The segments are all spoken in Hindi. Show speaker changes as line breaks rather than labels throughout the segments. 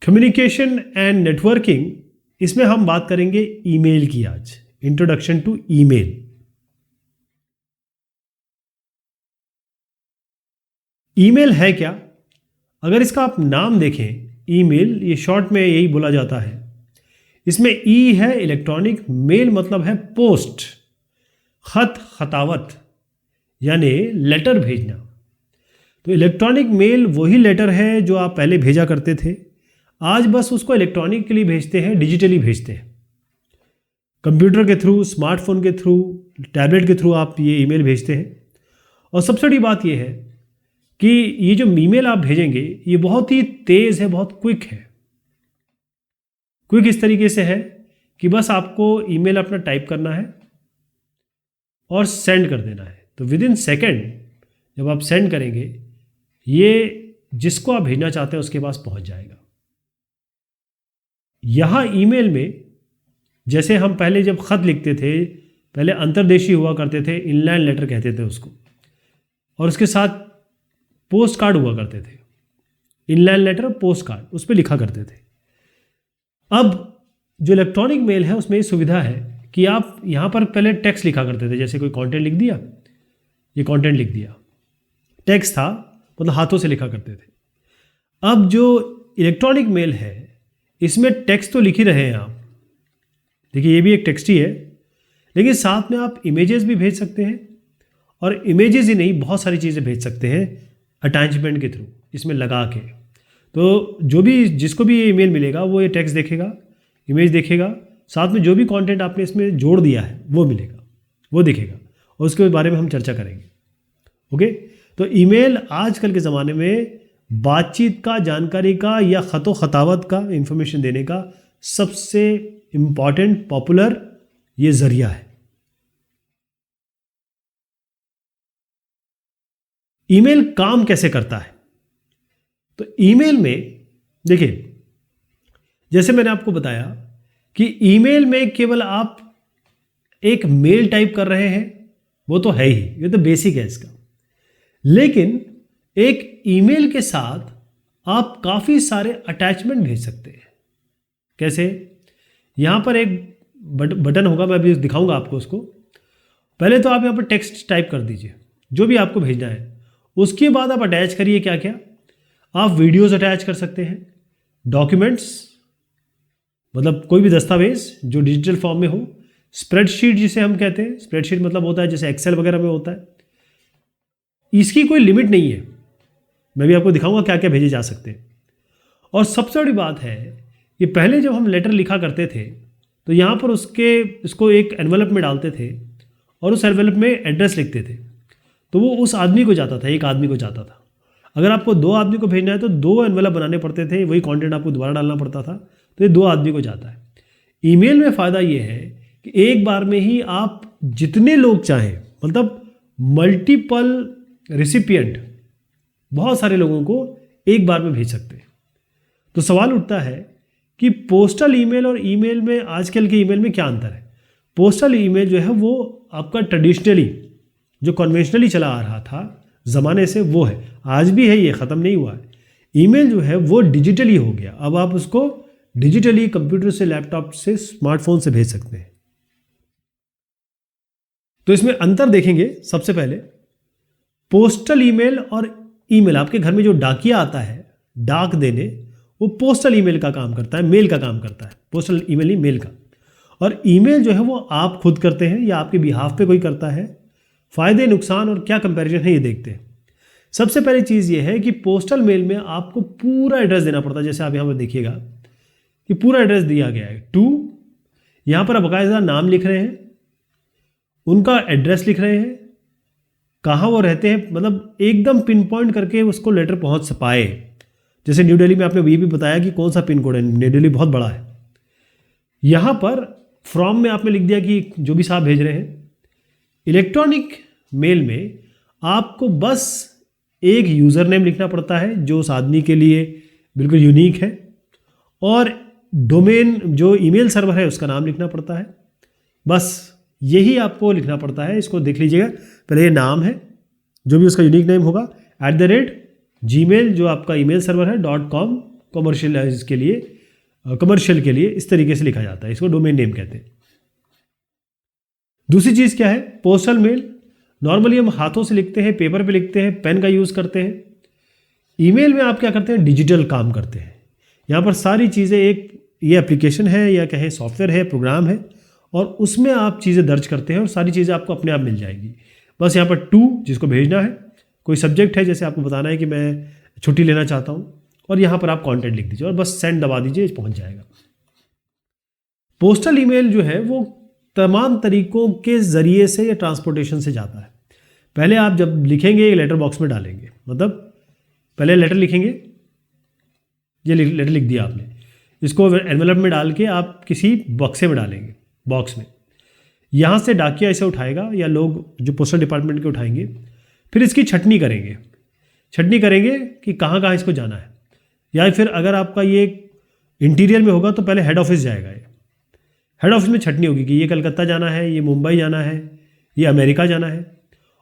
कम्युनिकेशन एंड नेटवर्किंग, इसमें हम बात करेंगे ईमेल की आज। Introduction to email. ईमेल है क्या? अगर इसका आप नाम देखें, ईमेल, ये शॉर्ट में यही बोला जाता है। इसमें ई है इलेक्ट्रॉनिक, मेल मतलब है पोस्ट, खत, खतावत, यानी लेटर भेजना। तो इलेक्ट्रॉनिक मेल वही लेटर है जो आप पहले भेजा करते थे, आज बस उसको इलेक्ट्रॉनिकली भेजते हैं, डिजिटली भेजते हैं। कंप्यूटर के थ्रू, स्मार्टफोन के थ्रू, टैबलेट के थ्रू आप ये ईमेल भेजते हैं। और सबसे बड़ी बात ये है कि ये जो ईमेल आप भेजेंगे ये बहुत ही तेज़ है, बहुत क्विक है। क्विक इस तरीके से है कि बस आपको ईमेल अपना टाइप करना है और सेंड कर देना है। तो विद इन सेकेंड जब आप सेंड करेंगे, ये जिसको आप भेजना चाहते हैं उसके पास पहुंच जाएगा। यहाँ ईमेल में जैसे हम पहले जब खत लिखते थे, पहले अंतर्देशीय हुआ करते थे, इनलैंड लेटर कहते थे उसको, और उसके साथ पोस्ट कार्ड हुआ करते थे। इनलैंड लेटर और पोस्ट कार्ड उस पर लिखा करते थे। अब जो इलेक्ट्रॉनिक मेल है उसमें ये सुविधा है कि आप यहाँ पर पहले टेक्स्ट लिखा करते थे, जैसे कोई कंटेंट लिख दिया, ये कंटेंट लिख दिया, टेक्स्ट था, मतलब हाथों से लिखा करते थे। अब जो इलेक्ट्रॉनिक मेल है इसमें टेक्स्ट तो लिख ही रहे हैं आप, देखिए ये भी एक टेक्स्ट ही है, लेकिन साथ में आप इमेजेस भी भेज सकते हैं, और इमेजेस ही नहीं बहुत सारी चीज़ें भेज सकते हैं अटैचमेंट के थ्रू, इसमें लगा के। तो जो भी जिसको भी ये ईमेल मिलेगा वो ये टेक्स्ट देखेगा, इमेज देखेगा, साथ में जो भी कंटेंट आपने इसमें जोड़ दिया है वो मिलेगा, वो दिखेगा, और उसके बारे में हम चर्चा करेंगे। ओके, तो ईमेल आजकल के ज़माने में बातचीत का, जानकारी का या खतो खतावत का, इंफॉर्मेशन देने का सबसे इम्पॉर्टेंट, पॉपुलर ये जरिया है। ईमेल काम कैसे करता है? तो ईमेल में देखिए, जैसे मैंने आपको बताया कि ईमेल में केवल आप एक मेल टाइप कर रहे हैं, वो तो है ही, ये तो बेसिक है इसका। लेकिन एक ईमेल के साथ आप काफ़ी सारे अटैचमेंट भेज सकते हैं। कैसे? यहाँ पर एक बटन होगा, मैं अभी दिखाऊंगा आपको उसको। पहले तो आप यहाँ पर टेक्स्ट टाइप कर दीजिए जो भी आपको भेजना है, उसके बाद आप अटैच करिए क्या क्या। आप वीडियोस अटैच कर सकते हैं, डॉक्यूमेंट्स, मतलब कोई भी दस्तावेज जो डिजिटल फॉर्म में हो, स्प्रेडशीट जिसे हम कहते हैं, स्प्रेडशीट मतलब होता है जैसे एक्सेल वगैरह में होता है। इसकी कोई लिमिट नहीं है, मैं भी आपको दिखाऊंगा क्या क्या भेजे जा सकते हैं। और सबसे बड़ी बात है कि पहले जब हम लेटर लिखा करते थे तो यहाँ पर इसको एक एनवेलप में डालते थे और उस एनवेलप में एड्रेस लिखते थे, तो वो उस आदमी को जाता था, एक आदमी को जाता था। अगर आपको 2 आदमी को भेजना है तो 2 एनवेलप बनाने पड़ते थे, वही कंटेंट आपको दोबारा डालना पड़ता था, तो ये 2 आदमी को जाता है। ईमेल में फ़ायदा ये है कि एक बार में ही आप जितने लोग चाहें, मतलब मल्टीपल रिसिपिएंट, बहुत सारे लोगों को एक बार में भेज सकते हैं। तो सवाल उठता है कि पोस्टल ईमेल और ईमेल में, आजकल के ईमेल में क्या अंतर है? पोस्टल ईमेल जो है वो आपका ट्रेडिशनली, जो कन्वेंशनली चला आ रहा था ज़माने से, वो है, आज भी है, ये ख़त्म नहीं हुआ है। ईमेल जो है वो डिजिटली हो गया, अब आप उसको डिजिटली कंप्यूटर से, लैपटॉप से, स्मार्टफोन से भेज सकते हैं। तो इसमें अंतर देखेंगे। सबसे पहले पोस्टल ईमेल और ईमेल, आपके घर में जो डाकिया आता है डाक देने, वो पोस्टल ईमेल का काम करता है, मेल का काम करता है, पोस्टल ईमेल ही मेल का। और ईमेल जो है वो आप खुद करते हैं या आपके बिहाफ पे कोई करता है। फ़ायदे, नुकसान और क्या कंपैरिजन है ये देखते हैं। सबसे पहली चीज़ ये है कि पोस्टल मेल में आपको पूरा एड्रेस देना पड़ता है। जैसे आप यहाँ पर देखिएगा कि पूरा एड्रेस दिया गया है, टू, यहाँ पर आप बाकायदा नाम लिख रहे हैं, उनका एड्रेस लिख रहे हैं, कहाँ वो रहते हैं, मतलब एकदम पिन पॉइंट करके उसको लेटर पहुँच पाए। जैसे न्यू दिल्ली में आपने ये भी बताया कि कौन सा पिन कोड है, न्यू दिल्ली बहुत बड़ा है। यहाँ पर फ्रॉम में आपने लिख दिया कि जो भी साहब भेज रहे हैं। इलेक्ट्रॉनिक मेल में आपको बस एक यूज़र नेम लिखना पड़ता है जो उस आदमी के लिए बिल्कुल यूनिक है, और डोमेन जो ईमेल सर्वर है उसका नाम लिखना पड़ता है। बस यही आपको लिखना पड़ता है। इसको देख लीजिएगा, पहले ये नाम है, जो भी उसका यूनिक नेम होगा, @ Gmail जो आपका ईमेल सर्वर है .com, कमर्शियलाइज के लिए, कमर्शियल के लिए इस तरीके से लिखा जाता है, इसको डोमेन नेम कहते हैं। दूसरी चीज़ क्या है, पोस्टल मेल। नॉर्मली हम हाथों से लिखते हैं, पेपर पे लिखते हैं, पेन का यूज़ करते हैं। ईमेल में आप क्या करते हैं, डिजिटल काम करते हैं। यहाँ पर सारी चीज़ें, एक ये एप्लीकेशन है या कहें सॉफ्टवेयर है, प्रोग्राम है, और उसमें आप चीज़ें दर्ज करते हैं और सारी चीज़ें आपको अपने आप मिल जाएगी। बस यहाँ पर टू जिसको भेजना है, कोई सब्जेक्ट है, जैसे आपको बताना है कि मैं छुट्टी लेना चाहता हूँ, और यहाँ पर आप कंटेंट लिख दीजिए और बस सेंड दबा दीजिए, पहुँच जाएगा। पोस्टल ईमेल जो है वो तमाम तरीकों के ज़रिए से या ट्रांसपोर्टेशन से जाता है। पहले आप जब लिखेंगे लेटर बॉक्स में डालेंगे, मतलब पहले लेटर लिखेंगे, ये लेटर लिख दिया आपने, इसको एनवेलप में डाल के आप किसी बक्से में डालेंगे, बॉक्स में। यहाँ से डाकिया इसे उठाएगा या लोग जो पोस्टल डिपार्टमेंट के उठाएंगे, फिर इसकी छटनी करेंगे कि कहाँ कहाँ इसको जाना है। या फिर अगर आपका ये इंटीरियर में होगा तो पहले हेड ऑफिस जाएगा, ये हेड ऑफिस में छटनी होगी कि ये कलकत्ता जाना है, ये मुंबई जाना है, ये अमेरिका जाना है,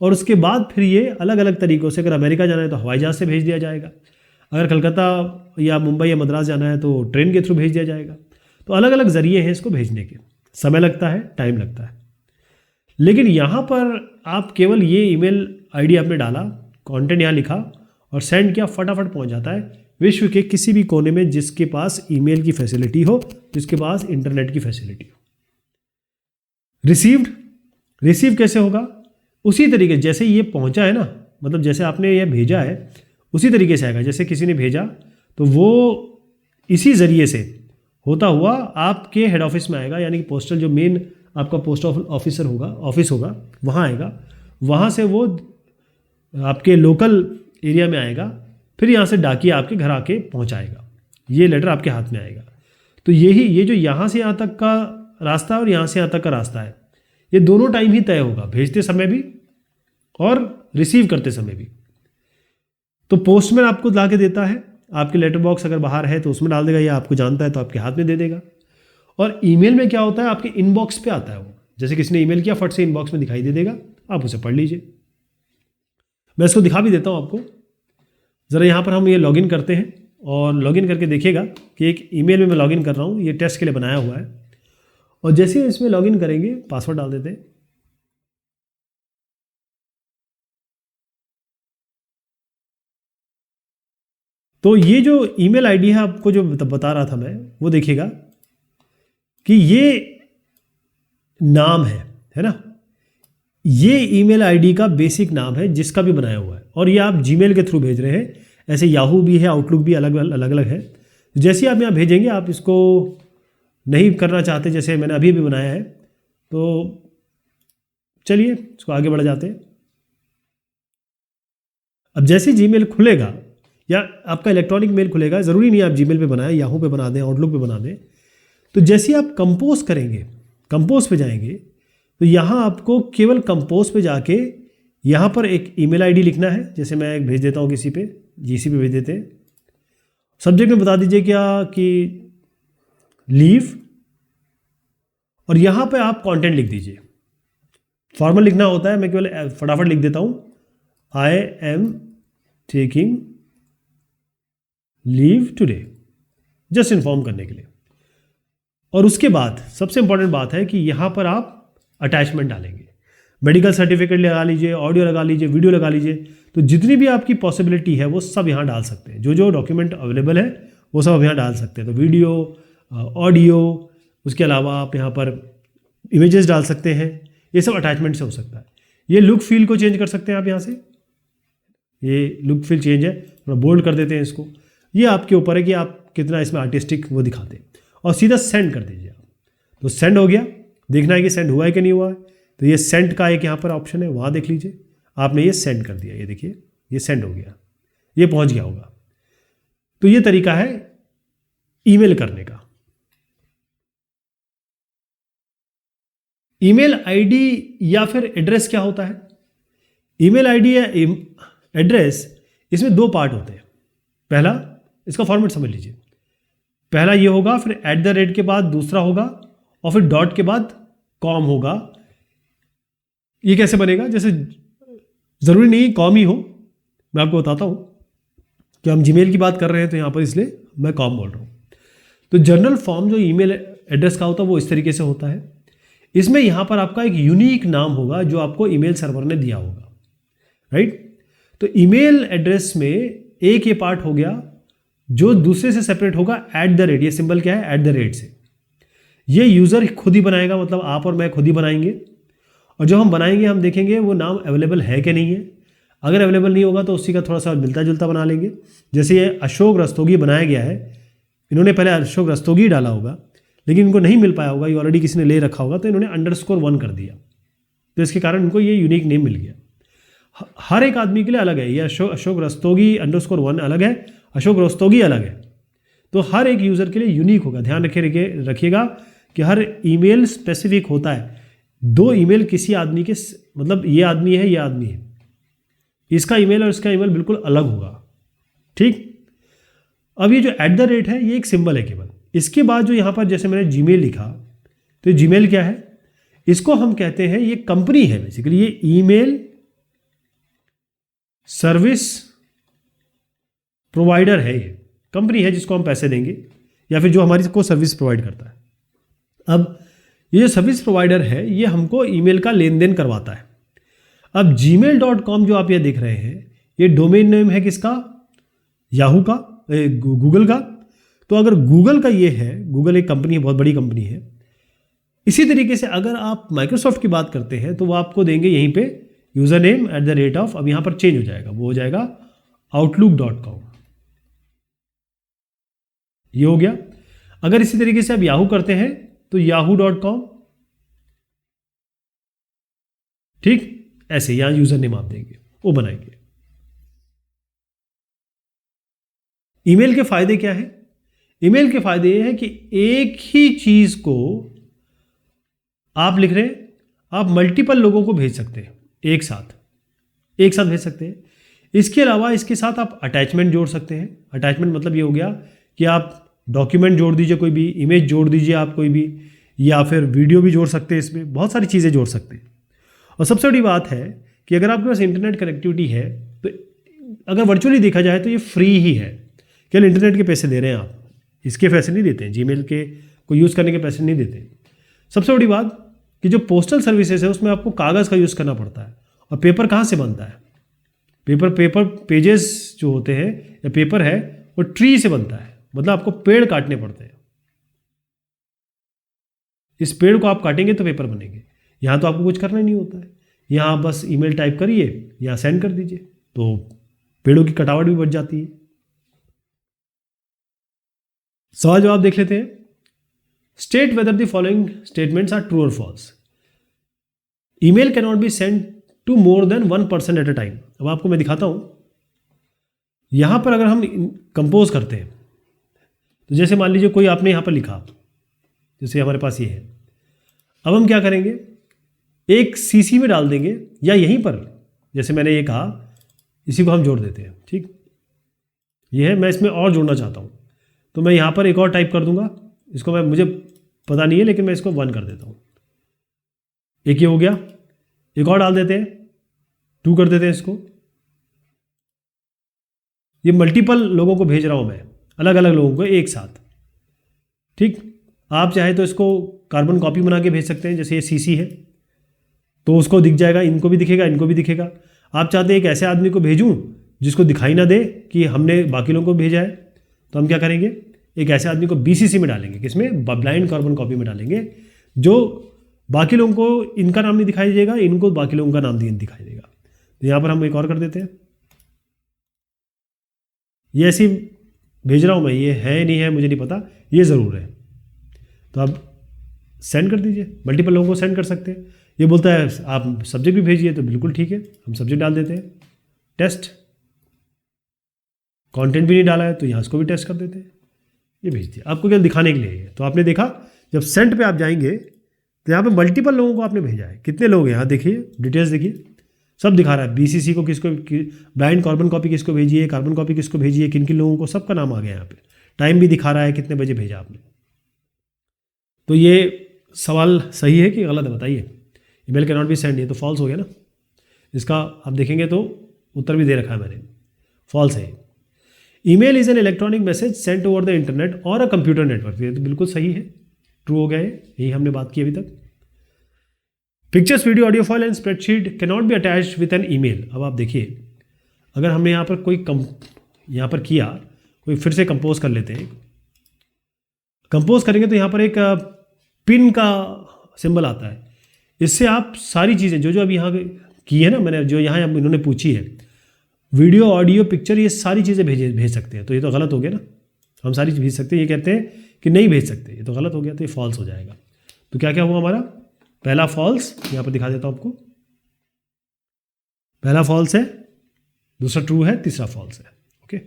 और उसके बाद फिर ये अलग अलग तरीक़ों से, अगर अमेरिका जाना है तो हवाई जहाज़ से भेज दिया जाएगा, अगर कलकत्ता या मुंबई या मद्रास जाना है तो ट्रेन के थ्रू भेज दिया जाएगा। तो अलग अलग ज़रिए हैं इसको भेजने के, समय लगता है, टाइम लगता है। लेकिन यहाँ पर आप केवल ये ईमेल आईडी आपने डाला, कंटेंट यहाँ लिखा और सेंड किया, फटाफट पहुँच जाता है विश्व के किसी भी कोने में जिसके पास ईमेल की फैसिलिटी हो, जिसके पास इंटरनेट की फैसिलिटी हो। रिसीव कैसे होगा, उसी तरीके जैसे ये पहुँचा है ना, मतलब जैसे आपने ये भेजा है उसी तरीके से आएगा। जैसे किसी ने भेजा तो वो इसी ज़रिए से होता हुआ आपके हेड ऑफिस में आएगा, यानी कि पोस्टल जो मेन आपका पोस्ट ऑफिसर होगा, ऑफिस होगा, वहाँ आएगा। वहाँ से वो आपके लोकल एरिया में आएगा, फिर यहाँ से डाकिया आपके घर आके पहुँचाएगा, ये लेटर आपके हाथ में आएगा। तो ये जो यहाँ से यहाँ तक का रास्ता और यहाँ से यहाँ तक का रास्ता है, ये दोनों टाइम ही तय होगा, भेजते समय भी और रिसीव करते समय भी। तो पोस्टमैन आपको ला के देता है, आपके लेटर बॉक्स अगर बाहर है तो उसमें डाल देगा, या आपको जानता है तो आपके हाथ में दे देगा। और ईमेल में क्या होता है, आपके इनबॉक्स पे आता है वो, जैसे किसी ने ईमेल किया फट से इनबॉक्स में दिखाई दे देगा, आप उसे पढ़ लीजिए। मैं इसको दिखा भी देता हूँ आपको, ज़रा यहाँ पर हम ये लॉगिन करते हैं और लॉगिन करके देखिएगा कि एक ईमेल में मैं लॉगिन कर रहा हूँ, ये टेस्ट के लिए बनाया हुआ है। और जैसे ही इसमें लॉगिन करेंगे, पासवर्ड डाल देते हैं, तो ये जो ईमेल आईडी है आपको जो बता रहा था मैं, वो देखिएगा कि ये नाम है ना, ये ईमेल आईडी का बेसिक नाम है जिसका भी बनाया हुआ है, और ये आप जीमेल के थ्रू भेज रहे हैं। ऐसे याहू भी है, आउटलुक भी अलग अलग है। जैसे आप यहाँ भेजेंगे, आप इसको नहीं करना चाहते जैसे मैंने अभी भी बनाया है, तो चलिए इसको आगे बढ़ जाते हैं। अब जैसे जीमेल खुलेगा या आपका इलेक्ट्रॉनिक मेल खुलेगा, ज़रूरी नहीं आप जीमेल पे बनाएं, याहू पे बना दें, आउटलुक पे बना दें, तो जैसे आप कंपोज करेंगे, कंपोज पे जाएंगे, तो यहाँ आपको केवल कंपोज पे जाके यहाँ पर एक ईमेल आईडी लिखना है। जैसे मैं भेज देता हूँ किसी पे, जीसी पे भेज देते हैं, सब्जेक्ट में बता दीजिए क्या कि लीव, और यहाँ पे आप कंटेंट लिख दीजिए। फॉर्मल लिखना होता है, मैं केवल फटाफट लिख देता हूँ, I am taking leave today, just inform करने के लिए। और उसके बाद सबसे इंपॉर्टेंट बात है कि यहाँ पर आप अटैचमेंट डालेंगे, मेडिकल सर्टिफिकेट लगा लीजिए, ऑडियो लगा लीजिए, वीडियो लगा लीजिए, तो जितनी भी आपकी पॉसिबिलिटी है वो सब यहाँ डाल सकते हैं। जो डॉक्यूमेंट अवेलेबल है वो सब आप यहाँ डाल सकते हैं। तो वीडियो, ऑडियो, उसके अलावा आप यहाँ पर इमेजेस डाल सकते हैं, ये सब अटैचमेंट से हो सकता है। ये लुक फील को चेंज कर सकते हैं आप यहाँ से, ये लुक फील चेंज है, थोड़ा बोल्ड कर देते हैं इसको। ये आपके ऊपर है कि आप कितना इसमें आर्टिस्टिक वो दिखाते हैं, और सीधा सेंड कर दीजिए आप। तो सेंड हो गया, देखना है कि सेंड हुआ है कि नहीं हुआ है, तो ये सेंड का एक यहाँ पर ऑप्शन है, वहाँ देख लीजिए, आपने ये सेंड कर दिया, ये देखिए ये सेंड हो गया, ये पहुँच गया होगा। तो ये तरीका है ईमेल करने का। ईमेल आईडी या फिर एड्रेस क्या होता है? ईमेल आईडी या एड्रेस, इसमें दो पार्ट होते हैं। पहला, इसका फॉर्मेट समझ लीजिए, पहला ये होगा, फिर @ के बाद दूसरा होगा, और फिर डॉट के बाद कॉम होगा। ये कैसे बनेगा? जैसे ज़रूरी नहीं कॉम ही हो, मैं आपको बताता हूँ कि हम जीमेल की बात कर रहे हैं तो यहाँ पर इसलिए मैं कॉम बोल रहा हूँ। तो जनरल फॉर्म जो ईमेल एड्रेस का होता है वो इस तरीके से होता है। इसमें यहाँ पर आपका एक यूनिक नाम होगा जो आपको ईमेल सर्वर ने दिया होगा, राइट। तो ईमेल एड्रेस में एक ये पार्ट हो गया जो दूसरे से सेपरेट होगा @, ये सिंबल क्या है @ से। ये यूज़र खुद ही बनाएगा, मतलब आप और मैं खुद ही बनाएंगे, और जो हम बनाएंगे हम देखेंगे वो नाम अवेलेबल है कि नहीं है। अगर अवेलेबल नहीं होगा तो उसी का थोड़ा सा मिलता जुलता बना लेंगे। जैसे ये अशोक रस्तोगी बनाया गया है, इन्होंने पहले अशोक रस्तोगी डाला होगा, लेकिन इनको नहीं मिल पाया होगा, ये ऑलरेडी किसी ने ले रखा होगा, तो इन्होंने _1 कर दिया, तो इसके कारण इनको ये यूनिक नेम मिल गया। हर एक आदमी के लिए अलग है, ये अशोक रस्तोगी _1 अलग है, अशोक रस्तोगी अलग है, तो हर एक यूज़र के लिए यूनिक होगा। ध्यान रखिएगा कि हर ईमेल स्पेसिफिक होता है। 2 ईमेल किसी आदमी के, मतलब ये आदमी है, ये आदमी है, इसका ईमेल और इसका ईमेल बिल्कुल अलग होगा, ठीक। अब ये जो @ है ये एक सिंबल है केवल। इसके बाद जो यहाँ पर जैसे मैंने जीमेल लिखा, तो ये जीमेल क्या है, इसको हम कहते हैं, ये कंपनी है बेसिकली, ये ईमेल सर्विस प्रोवाइडर है, ये कंपनी है जिसको हम पैसे देंगे या फिर जो हमारी को सर्विस प्रोवाइड करता है। अब ये जो सर्विस प्रोवाइडर है ये हमको ईमेल का लेन देन करवाता है। अब gmail.com जो आप ये देख रहे हैं, ये डोमेन नेम है किसका, याहू का, गूगल का। तो अगर गूगल का ये है, गूगल एक कंपनी है, बहुत बड़ी कंपनी है। इसी तरीके से अगर आप माइक्रोसॉफ्ट की बात करते हैं तो वो आपको देंगे यहीं पे यूज़र नेम @, अब यहाँ पर चेंज हो जाएगा, वो हो जाएगा outlook.com, ये हो गया। अगर इसी तरीके से आप याहू करते हैं तो yahoo.com, ठीक, ऐसे यहां यूजर नेम आप देंगे, वो बनाएंगे। ईमेल के फायदे क्या है, ईमेल के फायदे ये है कि एक ही चीज को आप लिख रहे हैं, आप मल्टीपल लोगों को भेज सकते हैं, एक साथ भेज सकते हैं। इसके अलावा इसके साथ आप अटैचमेंट जोड़ सकते हैं। अटैचमेंट मतलब ये हो गया कि आप डॉक्यूमेंट जोड़ दीजिए, कोई भी इमेज जोड़ दीजिए आप कोई भी, या फिर वीडियो भी जोड़ सकते हैं, इसमें बहुत सारी चीज़ें जोड़ सकते हैं। और सबसे बड़ी बात है कि अगर आपके पास इंटरनेट कनेक्टिविटी है तो अगर वर्चुअली देखा जाए तो ये फ्री ही है, केवल इंटरनेट के पैसे दे रहे हैं आप, इसके पैसे नहीं देते हैं, जीमेल के को यूज़ करने के पैसे नहीं देते। सबसे बड़ी बात कि जो पोस्टल सर्विसेज है उसमें आपको कागज़ का यूज़ करना पड़ता है, और पेपर कहाँ से बनता है, पेपर पेजेस जो होते हैं या पेपर है वो ट्री से बनता है, मतलब आपको पेड़ काटने पड़ते हैं। इस पेड़ को आप काटेंगे तो पेपर बनेंगे। यहाँ तो आपको कुछ करना ही नहीं होता है, यहाँ आप बस ईमेल टाइप करिए, यहाँ सेंड कर दीजिए, तो पेड़ों की कटावट भी बच जाती है। सवाल जवाब देख लेते हैं। State whether the following statements are true और false. Email can not be send to more than 1 person at a time. अब आपको मैं दिखाता हूं, यहां पर अगर हम कंपोज करते हैं तो जैसे मान लीजिए कोई आपने यहां पर लिखा, जैसे हमारे पास ये है, अब हम क्या करेंगे, एक सीसी में डाल देंगे या यहीं पर जैसे मैंने ये कहा, इसी को हम जोड़ देते हैं, ठीक। ये है, मैं इसमें और जोड़ना चाहता हूं तो मैं यहां पर एक और टाइप कर दूंगा, इसको मुझे पता नहीं है लेकिन मैं इसको 1 कर देता हूं। एक ये हो गया, एक और डाल देते हैं, 2 कर देते हैं इसको। ये मल्टीपल लोगों को भेज रहा हूं मैं, अलग अलग लोगों को एक साथ, ठीक। आप चाहे तो इसको कार्बन कॉपी बना के भेज सकते हैं, जैसे ये सीसी है तो उसको दिख जाएगा, इनको भी दिखेगा, इनको भी दिखेगा। आप चाहते हैं एक ऐसे आदमी को भेजूं जिसको दिखाई ना दे कि हमने बाकी लोगों को भेजा है, तो हम क्या करेंगे, एक ऐसे आदमी को BCC में डालेंगे, किसमें, ब्लाइंड कार्बन कॉपी में डालेंगे, जो बाकी लोगों को इनका नाम नहीं दिखाई देगा, इनको बाकी लोगों का नाम दिखाई देगा। तो यहाँ पर हम एक और कर देते हैं, ये ऐसी भेज रहा हूँ मैं, ये है नहीं है मुझे नहीं पता, ये ज़रूर है, तो आप सेंड कर दीजिए, मल्टीपल लोगों को सेंड कर सकते हैं। ये बोलता है आप सब्जेक्ट भी भेजिए, तो बिल्कुल ठीक है, हम सब्जेक्ट डाल देते हैं टेस्ट, कंटेंट भी नहीं डाला है तो यहाँ इसको भी टेस्ट कर देते हैं, ये भेज दिया, आपको केवल दिखाने के लिए है। तो आपने देखा जब सेंड पे आप जाएंगे तो यहाँ पे मल्टीपल लोगों को आपने भेजा है, कितने लोग हैं यहाँ देखिए, डिटेल्स देखिए, सब दिखा रहा है, BCC को किसको, ब्लाइंड कार्बन कॉपी किसको भेजिए, कार्बन कॉपी किसको भेजिए, किन किन लोगों को, सबका नाम आ गया यहाँ पे, टाइम भी दिखा रहा है, कितने बजे भेजा आपने। तो ये सवाल सही है कि गलत है बताइए, email can not be send, ये तो फॉल्स हो गया ना, इसका आप देखेंगे तो उत्तर भी दे रखा है मैंने, फॉल्स है। Email is an electronic message sent over the internet और अ कंप्यूटर नेटवर्क। ये तो बिल्कुल सही है, ट्रू हो गया है, यही हमने बात की अभी तक। Pictures, video, audio file and spreadsheet can not be attached with an email. अब आप देखिए, अगर हमने यहाँ पर कोई यहाँ पर किया, कोई फिर से कंपोज कर लेते हैं। कंपोज करेंगे तो यहाँ पर एक पिन का सिंबल आता है। इससे आप सारी चीज़ें जो जो अभी यहाँ की है ना मैंने, जो यहाँ इन्होंने पूछी है, वीडियो, ऑडियो, पिक्चर, ये सारी चीज़ें भेज सकते हैं। तो ये तो गलत हो गया ना, हम सारी चीज़ भेज सकते हैं, ये कहते हैं कि नहीं भेज सकते, ये तो गलत हो गया, तो ये फॉल्स हो जाएगा। तो क्या क्या हुआ हमारा, पहला फॉल्स, यहाँ पर दिखा देता हूँ आपको, पहला फॉल्स है, दूसरा ट्रू है, तीसरा फॉल्स है। ओके,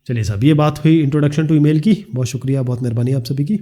चलिए साहब, ये बात हुई इंट्रोडक्शन टू ईमेल की। बहुत शुक्रिया, बहुत मेहरबानी आप सभी की।